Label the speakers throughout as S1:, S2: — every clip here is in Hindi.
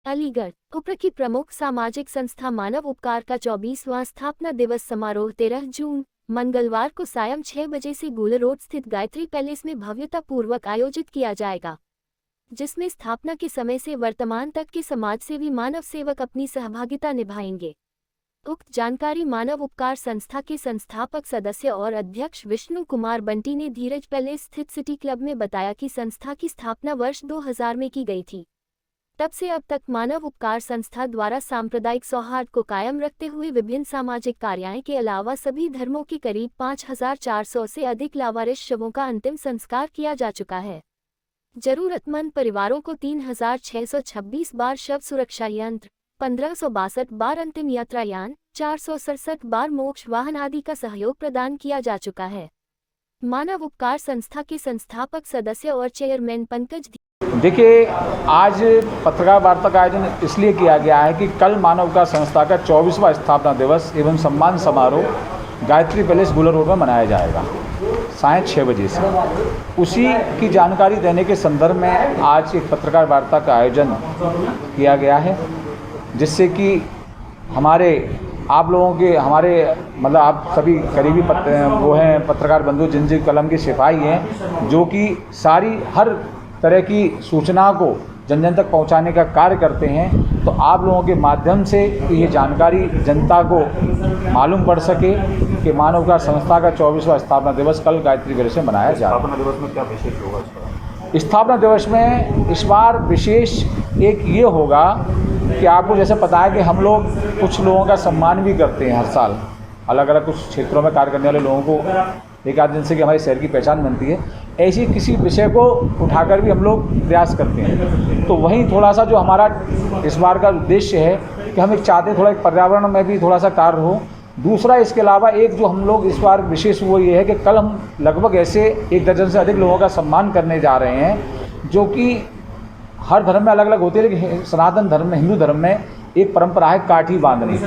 S1: अलीगढ़ उप्र की प्रमुख सामाजिक संस्था मानव उपकार का 24वां स्थापना दिवस समारोह 13 जून मंगलवार को सायं 6 बजे से गुल रोड स्थित गायत्री पैलेस में भव्यतापूर्वक आयोजित किया जाएगा, जिसमें स्थापना के समय से वर्तमान तक के समाजसेवी मानव सेवक अपनी सहभागिता निभाएंगे। उक्त जानकारी मानव उपकार संस्था के संस्थापक सदस्य और अध्यक्ष विष्णु कुमार बंटी ने धीरज पैलेस स्थित सिटी क्लब में बताया कि संस्था की स्थापना वर्ष 2000 में की गई थी। तब से अब तक मानव उपकार संस्था द्वारा सांप्रदायिक सौहार्द को कायम रखते हुए विभिन्न सामाजिक कार्यों के अलावा सभी धर्मों के करीब 5400 से अधिक लावारिस शवों का अंतिम संस्कार किया जा चुका है। जरूरतमंद परिवारों को 3626 बार शव सुरक्षा यंत्र, 1562 बार अंतिम यात्रायान, 467 बार मोक्ष वाहन आदि का सहयोग प्रदान किया जा चुका है। मानव उपकार संस्था के संस्थापक सदस्य और चेयरमैन पंकज
S2: देखिए, आज पत्रकार वार्ता का आयोजन इसलिए किया गया है कि कल मानव उपकार संस्था का 24वां स्थापना दिवस एवं सम्मान समारोह गायत्री पैलेस गुलर रोड में मनाया जाएगा सायं 6 बजे से। उसी की जानकारी देने के संदर्भ में आज एक पत्रकार वार्ता का आयोजन किया गया है, जिससे कि आप लोगों के मतलब आप सभी करीबी वो हैं पत्रकार बंधु जिन कलम के सिपाही हैं, जो कि हर तरह की सूचना को जन जन तक पहुंचाने का कार्य करते हैं। तो आप लोगों के माध्यम से ये जानकारी जनता को मालूम पड़ सके कि मानव उपकार संस्था का 24वां स्थापना दिवस कल गायत्री पैलेस में मनाया जाएगा।
S3: स्थापना दिवस में क्या विशेष होगा?
S2: स्थापना दिवस में इस बार विशेष एक ये होगा कि आपको जैसे पता है कि हम लोग कुछ लोगों का सम्मान भी करते हैं हर साल, अलग अलग कुछ क्षेत्रों में कार्य करने वाले लोगों को एक आध दिन से कि हमारे शहर की पहचान बनती है, ऐसी किसी विषय को उठाकर भी हम लोग प्रयास करते हैं। तो वहीं थोड़ा सा जो हमारा इस बार का उद्देश्य है कि हम एक चाहते हैं थोड़ा एक पर्यावरण में भी थोड़ा सा कार्य हो। दूसरा इसके अलावा एक जो हम लोग इस बार विशेष वो ये है कि कल हम लगभग ऐसे 1 दर्जन से अधिक लोगों का सम्मान करने जा रहे हैं, जो कि हर धर्म में अलग अलग होते हैं, लेकिन सनातन धर्म में, हिंदू धर्म में एक परंपरा है काठी बांधने की।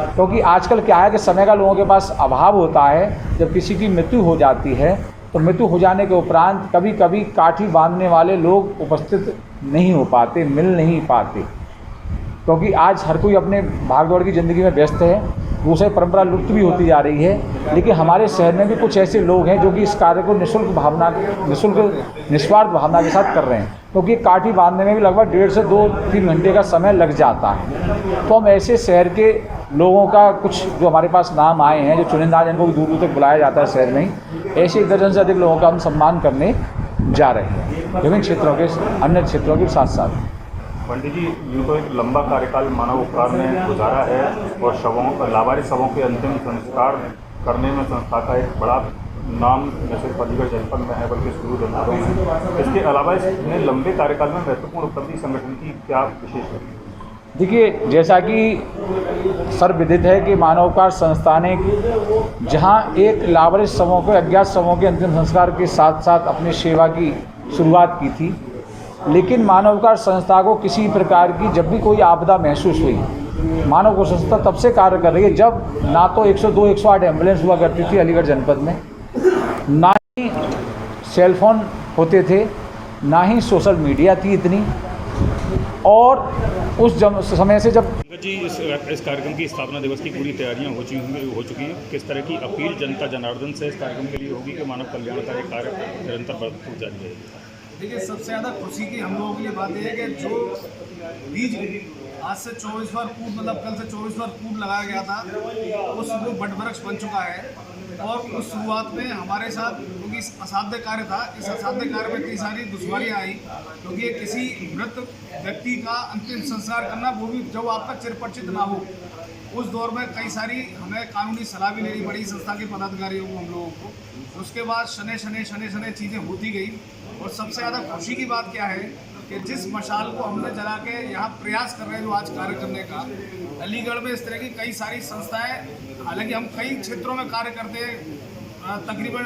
S2: क्योंकि आजकल क्या है कि समय का लोगों के पास अभाव होता है। जब किसी की मृत्यु हो जाती है तो मृत्यु हो जाने के उपरांत कभी कभी काठी बांधने वाले लोग उपस्थित नहीं हो पाते, मिल नहीं पाते, क्योंकि आज हर कोई अपने भागदौड़ की ज़िंदगी में व्यस्त है। दूसरी परंपरा लुप्त भी होती जा रही है। लेकिन हमारे शहर में भी कुछ ऐसे लोग हैं जो कि इस कार्य को निस्वार्थ भावना के साथ कर रहे हैं, क्योंकि काठी बांधने में भी लगभग 1.5 से 2-3 घंटे का समय लग जाता है। तो हम ऐसे शहर के लोगों का कुछ जो हमारे पास नाम आए हैं, जो चुनिंदा जिनको भी दूर दूर तक बुलाया जाता है शहर में ही, ऐसे 1 दर्जन से अधिक लोगों का हम सम्मान करने जा रहे हैं विभिन्न क्षेत्रों के, अन्य क्षेत्रों के साथ साथ।
S3: पंडित जी, यूँ तो एक लंबा कार्यकाल मानव उपकार ने गुजारा है और लावारिस शवों के अंतिम संस्कार करने में संस्था का एक बड़ा नाम न सिर्फ अलीगढ़ जनपद में है बल्कि सुदूर जनपदों में। इसके अलावा इसमें लंबे कार्यकाल में महत्वपूर्ण उपलब्धि संगठन की क्या विशेष है?
S2: देखिए, जैसा कि सर्वविदित है कि मानव उपकार संस्था ने जहाँ एक लावारिस शवों के, अज्ञात शवों के अंतिम संस्कार के साथ साथ अपनी सेवा की शुरुआत की थी, लेकिन मानव उपकार संस्था को किसी प्रकार की जब भी कोई आपदा महसूस हुई, मानव उपकार संस्था तब से कार्य कर रही है जब ना तो 102, 108 एम्बुलेंस हुआ करती थी अलीगढ़ जनपद में, ना ही सेलफोन होते थे, ना ही सोशल मीडिया थी इतनी। और उस समय से जब
S3: जी इस कार्यक्रम की स्थापना दिवस की पूरी तैयारियां हो चुकी हैं, किस तरह की अपील जनता जनार्दन से इस कार्यक्रम के लिए होगी कि मानव कल्याणकारी कार्य निरंतर बढ़ते जारी रहेगा?
S4: देखिए, सबसे ज़्यादा खुशी की हम लोगों के लिए बात यह है कि जो बीज आज से 24 बार पूर्व, मतलब कल से 24 बार पूर्व लगाया गया था, वो शुरू वृक्ष बन चुका है। और उस शुरुआत में हमारे साथ, क्योंकि असाध्य कार्य था, इस असाध्य कार्य में इतनी सारी दुश्वारियाँ आई, क्योंकि किसी मृत व्यक्ति का अंतिम संस्कार करना, वो भी जब आप तक चिरपरिचित ना हो, उस दौर में कई सारी हमें कानूनी सलाह भी लेनी पड़ी संस्था के पदाधिकारियों को, हम लोगों को। उसके बाद शने चीज़ें होती गई। और सबसे ज़्यादा खुशी की बात क्या है कि जिस मशाल को हमने जला के यहाँ प्रयास कर रहे हैं जो आज कार्य करने का, अलीगढ़ में इस तरह की कई सारी संस्थाएं, हालांकि हम कई क्षेत्रों में कार्य करते हैं, तकरीबन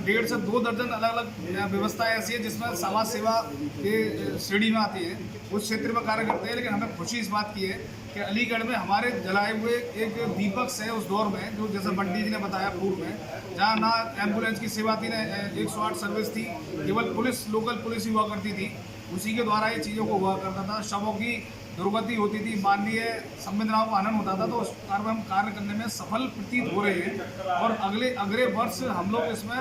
S4: 1.5 से 2 दर्जन अलग अलग व्यवस्थाएं ऐसी है जिसमें समाज सेवा के श्रेणी में आती है, उस क्षेत्र में कार्य करते हैं। लेकिन हमें खुशी इस बात की है कि अलीगढ़ में हमारे जलाए हुए एक दीपक से उस दौर में, जो जैसे बंटी जी ने बताया पूर्व में, जहाँ ना एम्बुलेंस की सेवा थी, ना 108 सर्विस थी, केवल पुलिस, लोकल पुलिस ही हुआ करती थी, उसी के द्वारा ये चीज़ों को हुआ करता था। शवों की दुर्गति होती थी, मानवीय संवेदनाओं का हनन होता था, तो उस कार्य में हम कार्य करने में सफल प्रतीत हो रहे हैं। और अगले वर्ष हम लोग इसमें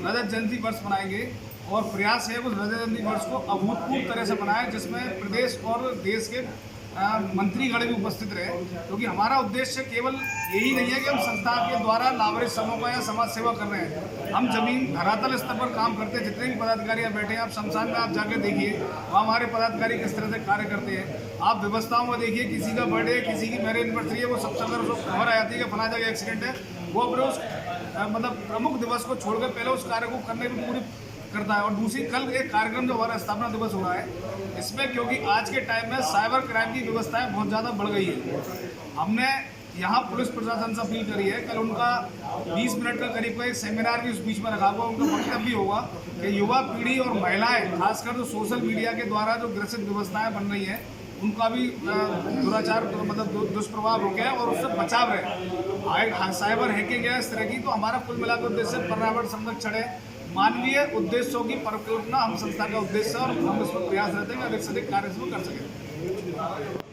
S4: रजत जयंती वर्ष मनाएंगे और प्रयास है उस रजत जयंती वर्ष को अभूतपूर्व तरह से मनाएं, जिसमें प्रदेश और देश के मंत्रीगण भी उपस्थित रहे, क्योंकि हमारा उद्देश्य केवल यही नहीं है कि हम संस्था के द्वारा लाभार्थी समूह का या समाज सेवा कर रहे हैं। हम जमीन धरातल स्तर पर काम करते हैं। जितने भी पदाधिकारी यहाँ बैठे हैं, आप शमशान में आप जाकर देखिए, वहाँ हमारे पदाधिकारी किस तरह से कार्य करते हैं। आप व्यवस्थाओं में देखिए, किसी का बर्थडे, किसी की मैरिज एनिवर्सरी है, वो सबसे अगर उसको खबर आ जाती है कि फला जगह एक्सीडेंट है, वो अपने उस मतलब प्रमुख दिवस को छोड़कर पहले उस कार्य को करने में पूरी करता है। और दूसरी, कल एक कार्यक्रम जो हमारा स्थापना दिवस हो रहा है, इसमें क्योंकि आज के टाइम में साइबर क्राइम की व्यवस्थाएं बहुत ज़्यादा बढ़ गई है, हमने यहाँ पुलिस प्रशासन से अपील करी है। कल उनका 20 मिनट का करीब का एक सेमिनार भी उस बीच में रखा हुआ, उनका मतलब भी होगा कि युवा पीढ़ी और महिलाएं, खासकर जो सोशल मीडिया के द्वारा जो ग्रसित व्यवस्थाएं बन रही हैं, उनका भी दुराचार मतलब दुष्प्रभाव रोके और उससे बचाव रहे। साइबर हैकिंग है इस तरह की, तो हमारा कुल मिलाकर उद्देश्य पर्यावरण संरक्षण है, मानवीय उद्देश्यों की परिकल्पना हम संस्था का उद्देश्य है और हम इसमें प्रयास रहते हैं कि अधिक से अधिक कार्य इसमें कर सकें।